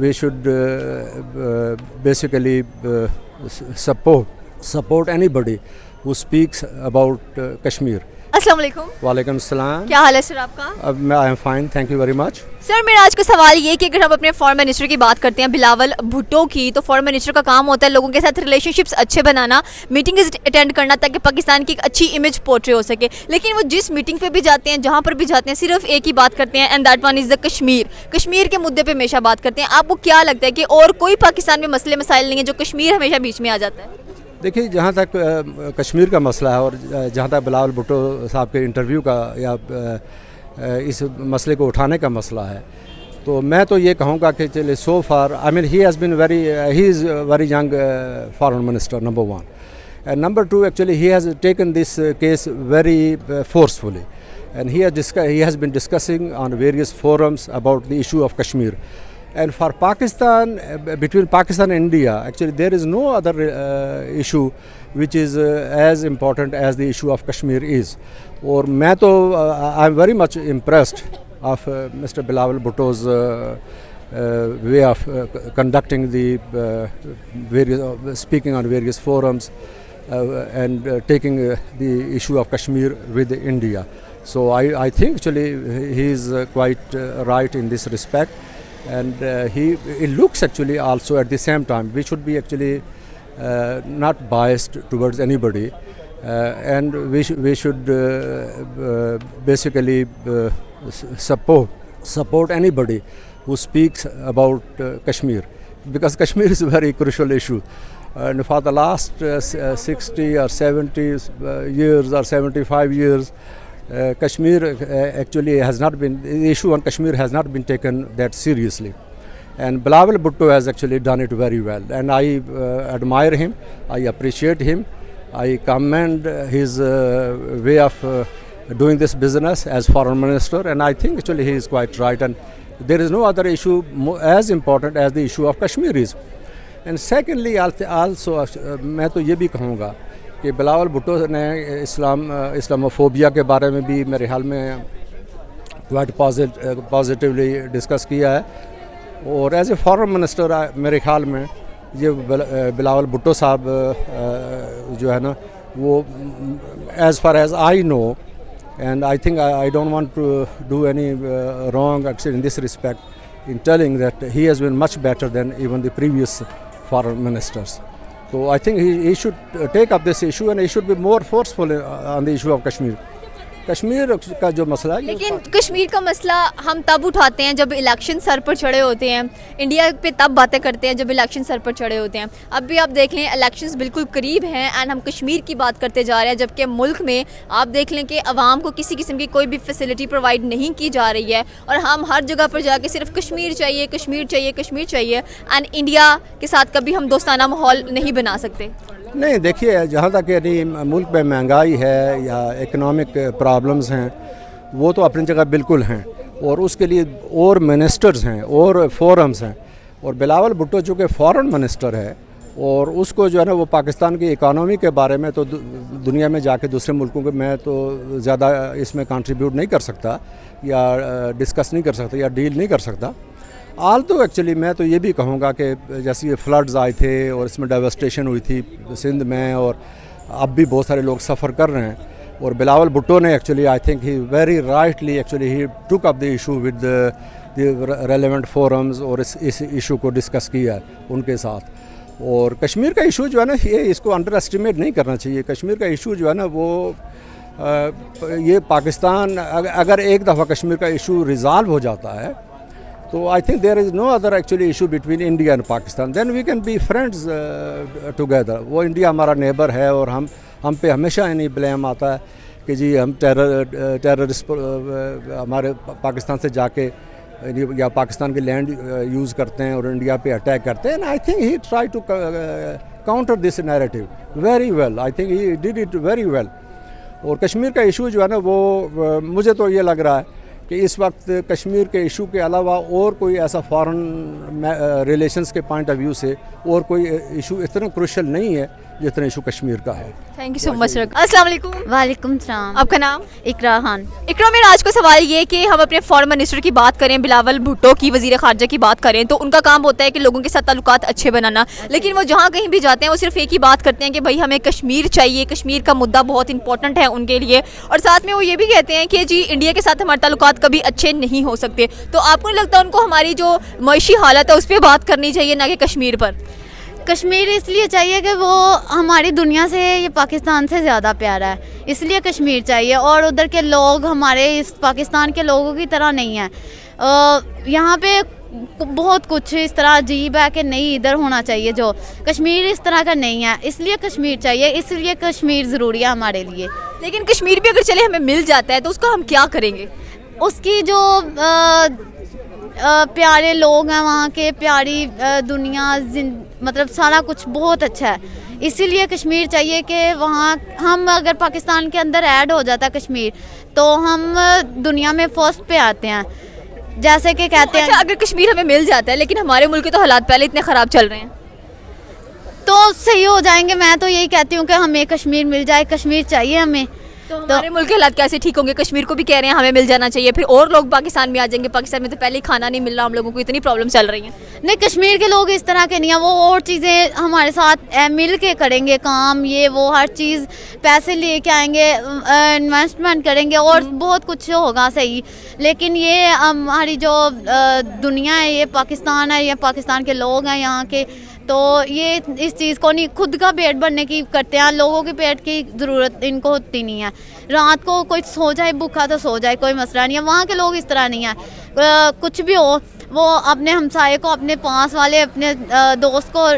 We should basically support anybody who speaks about Kashmir. अस्सलाम वालेकुम। वालेकुम सलाम। क्या हाल है सर आपका? अब मैं I am fine, thank you very much. Sir मेरा आज का सवाल ये कि अगर हम अपने फॉरेन मिनिस्टर की बात करते हैं बिलावल भुट्टो की, तो फॉरेन मिनिस्टर का काम होता है लोगों के साथ रिलेशनशिप्स अच्छे बनाना, मीटिंग अटेंड करना ताकि पाकिस्तान की एक अच्छी इमेज पोर्ट्रे हो सके। लेकिन वो जिस मीटिंग पे भी जाते हैं, जहाँ पर भी जाते हैं, सिर्फ एक ही बात करते हैं and that one is the Kashmir के मुद्दे पर हमेशा बात करते हैं। आपको क्या लगता है कि और कोई पाकिस्तान में मसले मसाइल नहीं है जो कश्मीर हमेशा बीच में आ जाता है? देखिए, जहाँ तक कश्मीर का मसला है और जहाँ तक बिलावल भुट्टो साहब के इंटरव्यू का या इस मसले को उठाने का मसला है, तो मैं तो ये कहूँगा कि चलिए so far I mean he is very young foreign minister, number one, and number two actually he has taken this case very forcefully and he has been discussing on various forums about the issue of Kashmir. And for Pakistan, between Pakistan and India, actually there is no other issue which is as important as the issue of Kashmir is. और मैं तो I am very much impressed of Mr. Bilawal Bhutto's way of conducting the speaking on various forums and taking the issue of Kashmir with India. So I think actually he is quite right in this respect. And it looks actually also at the same time we should be actually not biased towards anybody, and we should basically support anybody who speaks about Kashmir, because Kashmir is a very crucial issue. And for the last 60 or 70 years or 75 years, Kashmir actually has not been, the issue on Kashmir has not been taken that seriously, and Bilawal Bhutto has actually done it very well, and I admire him, I appreciate him, I commend his way of doing this business as foreign minister, and I think actually he is quite right, and there is no other issue as important as the issue of Kashmir is. And secondly also मैं तो ये भी कहूँगा कि बिलावल भुट्टो ने Islamophobia के बारे में भी मेरे ख्याल में क्वाइट पॉजिटिवली डिस्कस किया है, और एज ए फॉरेन मिनिस्टर मेरे ख्याल में ये बिलावल भुट्टो साहब जो है ना, वो as far as I know, and I think I don't want to do any wrong actually in this respect in telling that he has been much better than even the previous foreign ministers. So I think he should take up this issue, and he should be more forceful on the issue of Kashmir. Kashmir का जो मसला है, लेकिन कश्मीर का मसला हम तब उठाते हैं जब इलेक्शन सर पर चढ़े होते हैं, इंडिया पे तब बातें करते हैं जब इलेक्शन सर पर चढ़े होते हैं। अब भी आप देख लें इलेक्शंस बिल्कुल करीब हैं एंड हम कश्मीर की बात करते जा रहे हैं, जबकि मुल्क में आप देख लें कि आवाम को किसी किस्म की कोई भी फैसिलिटी प्रोवाइड नहीं की जा रही है, और हम हर जगह पर जाके सिर्फ कश्मीर चाहिए कश्मीर चाहिए कश्मीर चाहिए, एंड इंडिया के साथ कभी हम दोस्ताना माहौल नहीं बना सकते। नहीं, देखिए, जहाँ तक यानी मुल्क में महंगाई है या इकोनॉमिक प्रॉब्लम्स हैं, वो तो अपनी जगह बिल्कुल हैं, और उसके लिए और मिनिस्टर्स हैं और फोरम्स हैं, और बिलावल भुट्टो चूँकि फॉरेन मिनिस्टर है, और उसको जो है ना वो पाकिस्तान की इकानमी के बारे में तो दुनिया में जाके दूसरे मुल्कों के मैं तो ज़्यादा इसमें कंट्रीब्यूट नहीं कर सकता या डिस्कस नहीं कर सकता या डील नहीं कर सकता। आल तो एक्चुअली मैं तो ये भी कहूँगा कि जैसे ये फ्लड्स आए थे और इसमें डेवस्टेशन हुई थी सिंध में, और अब भी बहुत सारे लोग सफ़र कर रहे हैं, और बिलावल भुट्टो ने actually I think he very rightly actually he took up the issue with the relevant forums, और इस इशू को डिस्कस किया उनके साथ। और कश्मीर का इशू जो है ना, ये इसको अंडर एस्टिमेट नहीं करना चाहिए। कश्मीर का इशू जो है ना वो ये पाकिस्तान अगर एक दफ़ा कश्मीर का इशू रिज़ॉल्व हो जाता है, तो I think there is no other actually issue between India and Pakistan, then we can be friends together. वो इंडिया हमारा नेबर है, और हम पे हमेशा नहीं ब्लेम आता है कि जी हम टेररिस्ट हमारे पाकिस्तान से जाके या पाकिस्तान की लैंड यूज़ करते हैं और इंडिया पे अटैक करते हैं। And I think he try to counter this narrative very well, I think he did it very well. और कश्मीर का इशू जो है ना वो मुझे तो ये लग रहा है कि इस वक्त कश्मीर के इशू के अलावा और कोई ऐसा फॉरेन रिलेशंस के पॉइंट ऑफ व्यू से और कोई इशू इतना क्रूशल नहीं है जितना इशू कश्मीर का है। Thank you so much. अस्सलाम वालेकुम। वालेकुम सलाम। आपका नाम? इकरा खान। इकरा, मेरा आज का सवाल ये है कि हम अपने फॉरेन मिनिस्टर की बात करें, बिलावल भुट्टो की, वजीर खारजा की बात करें, तो उनका काम होता है कि लोगों के साथ ताल्लुकात अच्छे बनाना, लेकिन वो जहाँ कहीं भी जाते हैं वो सिर्फ एक ही बात करते हैं कि भाई हमें कश्मीर चाहिए, कश्मीर का मुद्दा बहुत इंपॉर्टेंट है उनके लिए, और साथ में वो ये भी कहते हैं कि जी इंडिया के साथ हमारे ताल्लुकात कभी अच्छे नहीं हो सकते। तो आपको नहीं लगता उनको हमारी जो मईशी हालत है उस पर बात करनी चाहिए, ना कि कश्मीर पर? कश्मीर इसलिए चाहिए कि वो हमारी दुनिया से, ये पाकिस्तान से ज़्यादा प्यारा है, इसलिए कश्मीर चाहिए। और उधर के लोग हमारे इस पाकिस्तान के लोगों की तरह नहीं है। यहाँ पे बहुत कुछ इस तरह अजीब है कि नहीं, इधर होना चाहिए, जो कश्मीर इस तरह का नहीं है, इसलिए कश्मीर चाहिए, इसलिए कश्मीर ज़रूरी है हमारे लिए। लेकिन कश्मीर भी अगर चले हमें मिल जाता है तो उसका हम क्या करेंगे? उसकी जो प्यारे लोग हैं वहाँ के, प्यारी दुनिया, मतलब सारा कुछ बहुत अच्छा है, इसीलिए कश्मीर चाहिए कि वहाँ हम, अगर पाकिस्तान के अंदर ऐड हो जाता कश्मीर तो हम दुनिया में फर्स्ट पे आते हैं, जैसे कि कहते हैं। अच्छा, अगर कश्मीर हमें मिल जाता है लेकिन हमारे मुल्क के तो हालात पहले इतने ख़राब चल रहे हैं, तो सही हो जाएंगे। मैं तो यही कहती हूँ कि हमें कश्मीर मिल जाए, कश्मीर चाहिए हमें। तो हमारे मुल्क के हालात कैसे ठीक होंगे? कश्मीर को भी कह रहे हैं हमें मिल जाना चाहिए, फिर और लोग पाकिस्तान में आ जाएंगे। पाकिस्तान में तो पहले ही खाना नहीं मिल रहा हम लोगों को, इतनी प्रॉब्लम चल रही हैं। नहीं, कश्मीर के लोग इस तरह के नहीं हैं, वो और चीज़ें हमारे साथ मिल के करेंगे काम, ये वो हर चीज़, पैसे लेके आएंगे, इन्वेस्टमेंट करेंगे और बहुत कुछ होगा सही। लेकिन ये हमारी जो दुनिया है, ये पाकिस्तान है, ये पाकिस्तान के लोग हैं यहाँ के, तो ये इस चीज़ को नहीं, खुद का पेट भरने की करते हैं, लोगों के पेट की ज़रूरत इनको होती नहीं है। रात को कोई सो जाए भूखा तो सो जाए, कोई मसला नहीं है। वहाँ के लोग इस तरह नहीं है, कुछ भी हो वो अपने हमसाये को, अपने पास वाले, अपने दोस्त को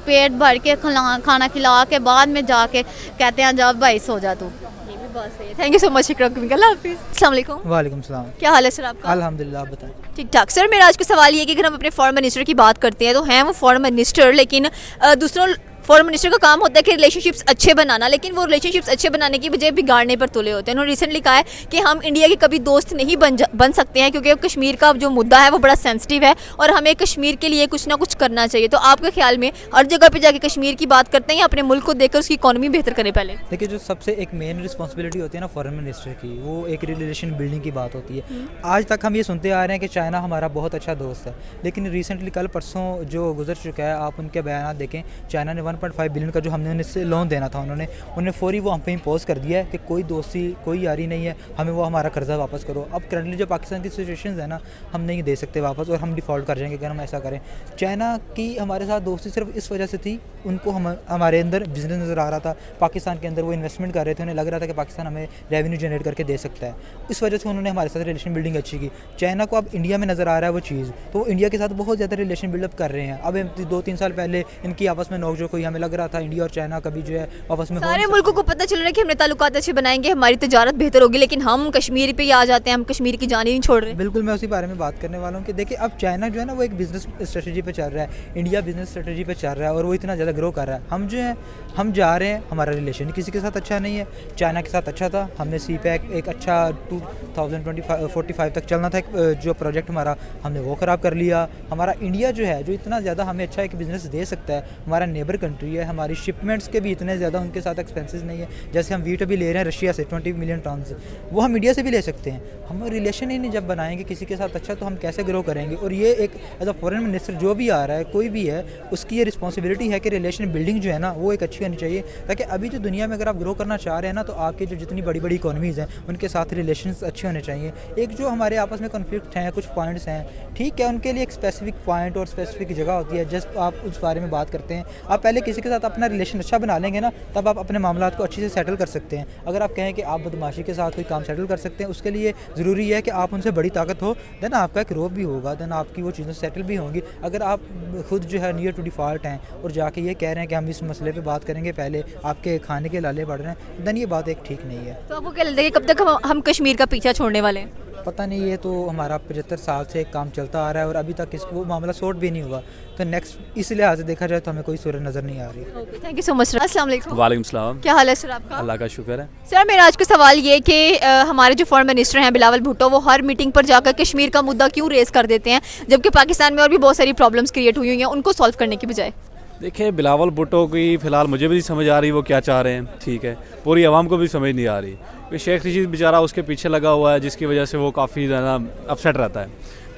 पेट भर के खाना खिला के बाद में जाके कहते हैं जब भाई सो जा तू। ये भी बात सही है। थैंक यू सो मच इकरा। अल्लाह हाफिज़। अस्सलाम वालेकुम। वालेकुम सलाम। क्या हाल है सर आपका? अल्हम्दुलिल्लाह, आप बताएं। ठीक ठाक। सर मेरा आज का सवाल ये है कि अगर हम अपने फॉरेन मिनिस्टर की बात करते हैं तो हैं वो फॉरेन मिनिस्टर, लेकिन दूसरों फॉरेन मिनिस्टर का काम होता है कि रिलेशनशिप्स अच्छे बनाना, लेकिन वो रिलेशनशिप्स अच्छे बनाने की बजाय बिगाड़ने पर तुले होते हैं। उन्होंने रिसेंटली कहा है कि हम इंडिया के कभी दोस्त नहीं बन सकते हैं क्योंकि कश्मीर का जो मुद्दा है वो बड़ा सेंसिटिव है और हमें कश्मीर के लिए कुछ ना कुछ करना चाहिए। तो आपके ख्याल में हर जगह पे जाके कश्मीर की बात करते हैं या अपने मुल्क को देखकर उसकी इकॉनमी बेहतर करें? पहले देखिए, जो सबसे एक मेन रिस्पॉन्सिबिलिटी होती है ना फॉरेन मिनिस्टर की, वो एक रिलेशन बिल्डिंग की बात होती है। आज तक हम ये सुनते आ रहे हैं कि चाइना हमारा बहुत अच्छा दोस्त है, लेकिन रिसेंटली कल परसों जो गुजर चुका है, आप उनके बयान देखें। चाइना ने 1.5 बिलियन का जो हमने उनसे लोन देना था, उन्होंने फौरी वो हम पे इम्पोज कर दिया है कि कोई दोस्ती, कोई यारी नहीं है, हमें वो हमारा कर्जा वापस करो। अब करंटली जो पाकिस्तान की सिचुएशन है ना, हम नहीं दे सकते वापस और हम डिफ़ॉल्ट कर जाएंगे अगर हम ऐसा करें। चाइना की हमारे साथ दोस्ती सिर्फ इस वजह से थी, उनको हमारे अंदर बिजनेस नज़र आ रहा था, पाकिस्तान के अंदर वो इन्वेस्टमेंट कर रहे थे, उन्हें लग रहा था कि पाकिस्तान हमें रेवेन्यू जनरेट करके दे सकता है, इस वजह से उन्होंने हमारे साथ रिलेशन बिल्डिंग अच्छी की। चाइना को अब इंडिया में नज़र आ रहा है वो चीज़, तो वो इंडिया के साथ बहुत ज़्यादा रिलेशन बिल्डअप कर रहे हैं। अब 2-3 साल पहले इनकी आपस में नोकझोंक हुई, हमें लग रहा था इंडिया और चाइना कभी जो है आपस में सारे मुल्कों को पता चल रहा है कि हमने ताल्लुकात अच्छे बनाएंगे, हमारी तजारत बेहतर होगी, लेकिन हम कश्मीर पे ही आ जाते हैं, हम कश्मीर की जान ही नहीं छोड़ रहे। बिल्कुल, मैं उसी बारे में बात करने वाला हूँ कि देखिए, अब चाइना जो है ना वो एक बिजनेस स्ट्रेटजी पे चल रहा है, इंडिया बिजनेस स्ट्रेटजी पे चल रहा है और वो इतना ज़्यादा ग्रो कर रहा है। हम जो है हम जा रहे हैं, हमारा रिलेशन किसी के साथ अच्छा नहीं है। चाइना के साथ अच्छा था, हमने CPEC एक अच्छा 2045 तक चलना था जो प्रोजेक्ट हमारा, हमने वो ख़राब कर लिया। हमारा इंडिया जो है, जो इतना ज़्यादा हमें अच्छा एक बिज़नेस दे सकता है, हमारा नेबर कंट्री है, हमारी शिपमेंट्स के भी इतने ज़्यादा उनके साथ एक्सपेंसेस नहीं है। जैसे हम वीट अभी ले रहे हैं रशिया से 20 मिलियन टन से, वो हम इंडिया से भी ले सकते हैं। हम रिलेशन ही नहीं जब बनाएंगे किसी के साथ अच्छा, तो हम कैसे ग्रो करेंगे? और ये एक एज अ फॉरेन मिनिस्टर जो भी आ रहा है, कोई भी है, उसकी ये रिस्पॉन्सिबिलिटी है कि रिलेशन बिल्डिंग जो है ना वो एक अच्छी होनी चाहिए, ताकि अभी जो दुनिया में अगर आप ग्रो करना चाह रहे हैं ना, तो आपके जो जितनी बड़ी बड़ी इकोनॉमीज़ हैं उनके साथ रिलेशंस अच्छे होने चाहिए। एक जो हमारे आपस में कॉन्फ्लिक्ट हैं, कुछ पॉइंट्स हैं, ठीक है, उनके लिए एक स्पेसिफिक पॉइंट और स्पेसिफिक जगह होती है, जस्ट आप उस बारे में बात करते हैं। आप पहले किसी के साथ अपना रिलेशन अच्छा बना लेंगे ना, तब आप अपने मामलात को अच्छे से सेटल कर सकते हैं। अगर आप कहें कि आप बदमाशी के साथ कोई काम सेटल कर सकते हैं, उसके लिए ज़रूरी है कि आप उनसे बड़ी ताकत हो, देन आपका एक रोब भी होगा, देन आपकी वो चीज़ें सेटल भी होंगी। अगर आप खुद जो है नियर टू डिफ़ॉल्ट हैं और जाके ये कह रहे हैं कि हम इस मसले पे बात करेंगे, पहले आपके खाने के लाले बढ़ रहे हैं, देन ये बात एक ठीक नहीं है। तो आपको क्या लगता है कि कब तक हम कश्मीर का पीछा छोड़ने वाले हैं? पता नहीं, ये तो हमारा 75 साल से काम चलता आ रहा है और अभी तक इसको वो मामला सॉर्ट भी नहीं हुआ। तो नेक्स्ट इस लिहाज से देखा जाए तो हमें कोई सूरत नज़र नहीं आ रही। Thank you so much sir. अस्सलाम वालेकुम। वालेकुम सलाम। क्या हाल है सर आपका? अल्लाह का शुक्र है। सर मेरा आज का सवाल ये कि हमारे जो फॉरेन मिनिस्टर हैं बिलावल भुट्टो, वो हर मीटिंग पर जाकर कश्मीर का मुद्दा क्यों रेस कर देते हैं, जबकि पाकिस्तान में और भी बहुत सारी प्रॉब्लम्स क्रिएट हुई हुई हैं, उनको सॉल्व करने की बजाय? देखिए, बिलावल भुट्टो की फ़िलहाल मुझे भी नहीं समझ आ रही वो क्या चाह रहे हैं, ठीक है, पूरी आवाम को भी समझ नहीं आ रही। कि शेख रशीद बेचारा उसके पीछे लगा हुआ है, जिसकी वजह से वो काफ़ी ज़्यादा अपसेट रहता है,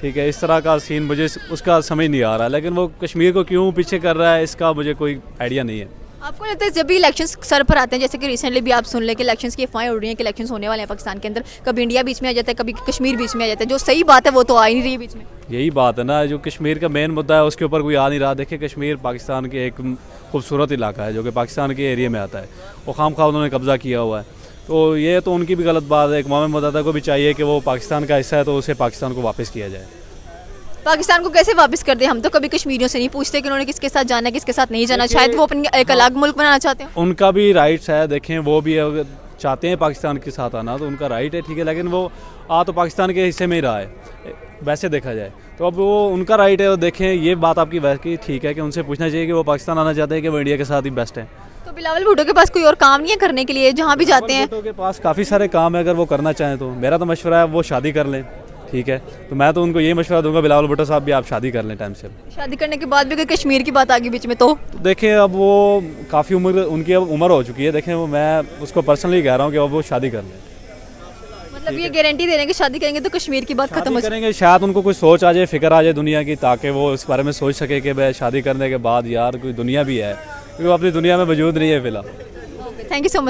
ठीक है। इस तरह का सीन मुझे उसका समझ नहीं आ रहा, लेकिन वो कश्मीर को क्यों पीछे कर रहा है इसका मुझे कोई आइडिया नहीं है। आपको लगता है जब भी इलेक्शंस सर पर आते हैं, जैसे कि रिसेंटली भी आप सुन लें कि इलेक्शंस की अफवाहें उड़ रही हैं कि इलेक्शंस होने वाले हैं पाकिस्तान के अंदर, कभी इंडिया बीच में आ जाता है, कभी कश्मीर बीच में आ जाता है, जो सही बात है वो तो आ ही नहीं रही बीच में। यही बात है ना, जो कश्मीर का मेन मुद्दा है उसके ऊपर कोई आ नहीं रहा। देखिए, कश्मीर पाकिस्तान के एक खूबसूरत इलाका है जो कि पाकिस्तान के एरिया में आता है, वो खामखा उन्होंने कब्ज़ा किया हुआ है। तो ये तो उनकी भी गलत बात है। अक़वाम मुत्तहिदा को भी चाहिए कि वो पाकिस्तान का हिस्सा है तो उसे पाकिस्तान को वापस किया जाए। पाकिस्तान को कैसे वापस कर दे? हम तो कभी कश्मीरियों से नहीं पूछते कि उन्होंने किसके साथ जाना है, किसके साथ नहीं जाना। शायद वो अपनी एक अलग मुल्क बनाना चाहते हैं। उनका भी राइट्स है, देखें, वो भी अगर चाहते हैं पाकिस्तान के साथ आना तो उनका राइट है, ठीक है, लेकिन वो आ तो पाकिस्तान के हिस्से में ही रहा है वैसे देखा जाए तो। अब वो उनका राइट है। और देखें, ये बात आपकी वैसे ठीक है कि उनसे पूछना चाहिए कि वो पाकिस्तान आना चाहते हैं कि वो इंडिया के साथ ही बेस्ट है। तो बिलावल भुट्टो के पास कोई और काम नहीं है करने के लिए जहाँ भी जाते हैं? भुट्टो के पास काफ़ी सारे काम है, अगर वो करना चाहें तो मेरा तो मशवरा है वो शादी कर लें, ठीक है। तो मैं तो उनको यही मशवरा दूंगा, बिलावल भुट्टो साहब भी आप शादी कर लें टाइम से। शादी करने के बाद भी अगर कश्मीर की बात आ गई बीच में तो देखें, अब वो काफ़ी उनकी अब उम्र हो चुकी है। देखें, वो मैं उसको पर्सनली कह रहा हूँ कि अब वो शादी कर लें। मतलब ये गारंटी दे रहे हैं कि शादी करेंगे तो कश्मीर की बात खत्म हो करेंगे, शायद उनको कुछ सोच आ जाए, फिक्र आ जाए दुनिया की, ताकि वो इस बारे में सोच सके कि भाई शादी करने के बाद यार कोई दुनिया भी है, क्योंकि वो अपनी दुनिया में मौजूद नहीं है फिलहाल। Thank you so much.